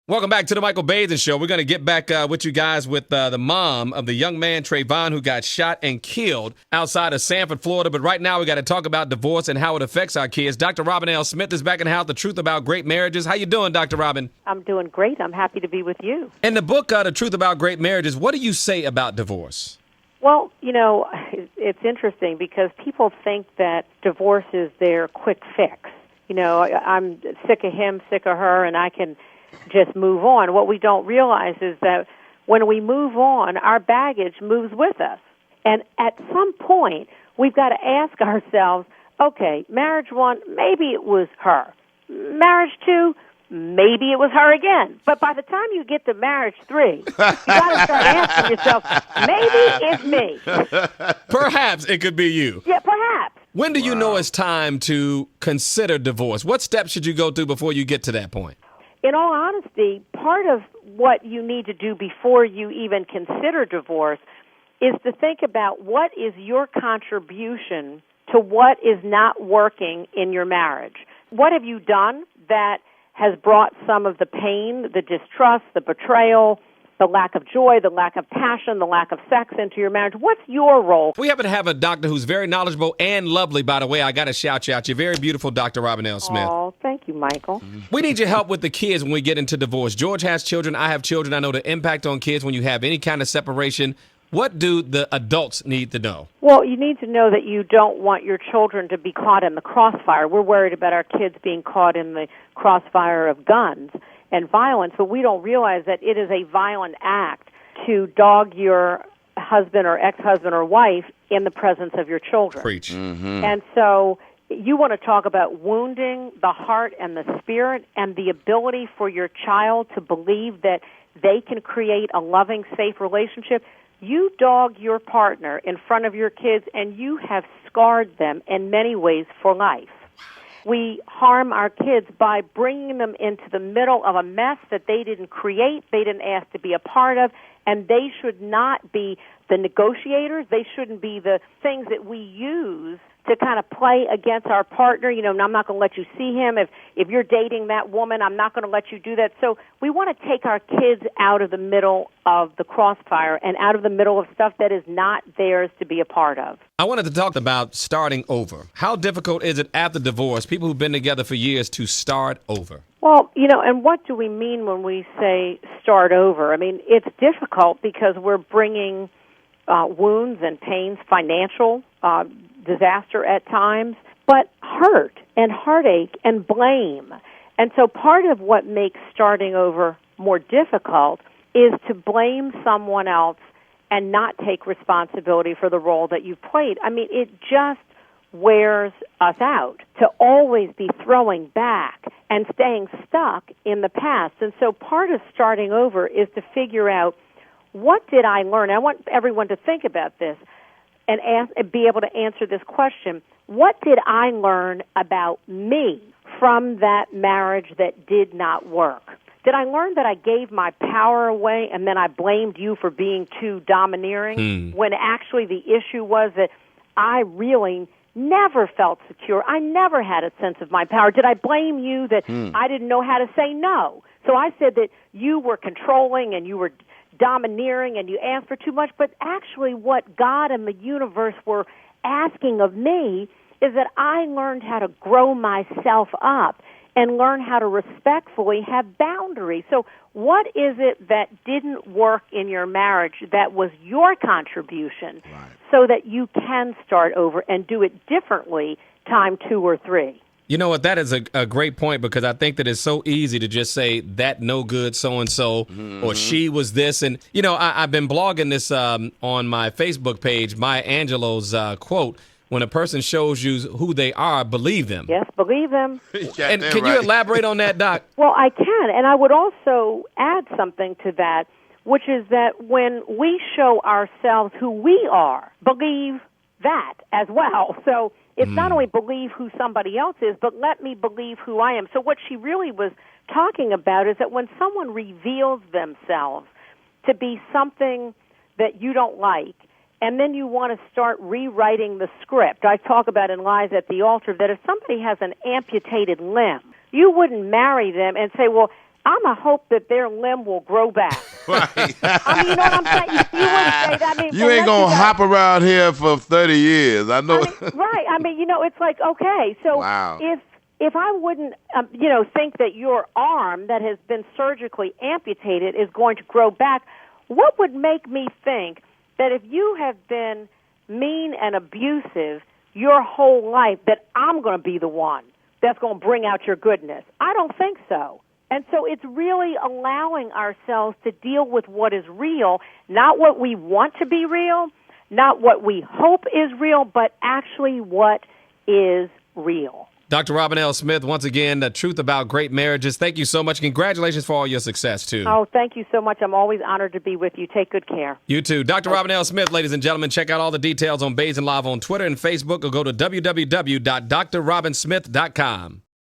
Welcome back to the Michael Baisden Show. We're going to get back with you guys with the mom of the young man, Trayvon, who got shot and killed outside of Sanford, Florida. But right now, we got to talk about divorce and how it affects our kids. Dr. Robin L. Smith is back in the house, The Truth About Great Marriages. How you doing, Dr. Robin? I'm doing great. I'm happy to be with you. In the book, The Truth About Great Marriages, what do you say about divorce? Well, it's interesting because people think that divorce is their quick fix. I'm sick of him, sick of her, and I can just move on. What we don't realize is that when we move on, our baggage moves with us. And at some point, we've got to ask ourselves, okay, marriage 1, maybe it was her. Marriage 2, maybe it was her again. But by the time you get to marriage 3, you got to start asking yourself, maybe it's me. Perhaps it could be you. Yeah, perhaps. When do you know it's time to consider divorce? What steps should you go through before you get to that point? In all honesty, part of what you need to do before you even consider divorce is to think about what is your contribution to what is not working in your marriage. What have you done that has brought some of the pain, the distrust, the betrayal, the lack of joy, the lack of passion, the lack of sex into your marriage? What's your role? We happen to have a doctor who's very knowledgeable and lovely, by the way. I got to shout you out. You're very beautiful, Dr. Robin L. Smith. Oh, thank you, Michael. We need your help with the kids when we get into divorce. George has children. I have children. I know the impact on kids when you have any kind of separation. What do the adults need to know? Well, you need to know that you don't want your children to be caught in the crossfire. We're worried about our kids being caught in the crossfire of guns and violence, but we don't realize that it is a violent act to dog your husband or ex-husband or wife in the presence of your children. Preach. Mm-hmm. And so you want to talk about wounding the heart and the spirit and the ability for your child to believe that they can create a loving, safe relationship. You dog your partner in front of your kids, and you have scarred them in many ways for life. We harm our kids by bringing them into the middle of a mess that they didn't create, they didn't ask to be a part of, and they should not be the negotiators. They shouldn't be the things that we use to kind of play against our partner. I'm not going to let you see him. If you're dating that woman, I'm not going to let you do that. So we want to take our kids out of the middle of the crossfire and out of the middle of stuff that is not theirs to be a part of. I wanted to talk about starting over. How difficult is it after divorce, people who've been together for years, to start over? Well, and what do we mean when we say start over? I mean, it's difficult because we're bringing wounds and pains, financial disaster at times, but hurt and heartache and blame. And so part of what makes starting over more difficult is to blame someone else and not take responsibility for the role that you've played. I mean, it just wears us out to always be throwing back and staying stuck in the past. And so part of starting over is to figure out, what did I learn? I want everyone to think about this and be able to answer this question. What did I learn about me from that marriage that did not work? Did I learn that I gave my power away and then I blamed you for being too domineering when actually the issue was that I really never felt secure? I never had a sense of my power. Did I blame you that I didn't know how to say no? So I said that you were controlling and you were domineering and you asked for too much, but actually what God and the universe were asking of me is that I learned how to grow myself up and learn how to respectfully have boundaries. So what is it that didn't work in your marriage that was your contribution so that you can start over and do it differently time 2 or 3? You know what? That is a great point, because I think that it's so easy to just say that no good so-and-so or she was this. And, I've been blogging this on my Facebook page, Maya Angelou's quote, when a person shows you who they are, believe them. Yes, believe them. And can you elaborate on that, Doc? Well, I can. And I would also add something to that, which is that when we show ourselves who we are, believe that as well. So it's not only believe who somebody else is, but let me believe who I am. So what she really was talking about is that when someone reveals themselves to be something that you don't like, and then you want to start rewriting the script. I talk about in Lies at the Altar that if somebody has an amputated limb, you wouldn't marry them and say, well, I'm a hope that their limb will grow back. Right. I mean, you know what I'm saying? You wouldn't say that. I mean, You ain't going to hop around here for 30 years. I know. Right. I mean, it's like, okay, so Wow. if I wouldn't, think that your arm that has been surgically amputated is going to grow back, what would make me think that if you have been mean and abusive your whole life, that I'm going to be the one that's going to bring out your goodness? I don't think so. And so it's really allowing ourselves to deal with what is real, not what we want to be real, not what we hope is real, but actually what is real. Dr. Robin L. Smith, once again, The Truth About Great Marriages. Thank you so much. Congratulations for all your success, too. Oh, thank you so much. I'm always honored to be with you. Take good care. You too. Dr. Robin L. Smith, ladies and gentlemen, check out all the details on Baisden Live on Twitter and Facebook, or go to www.drrobinsmith.com.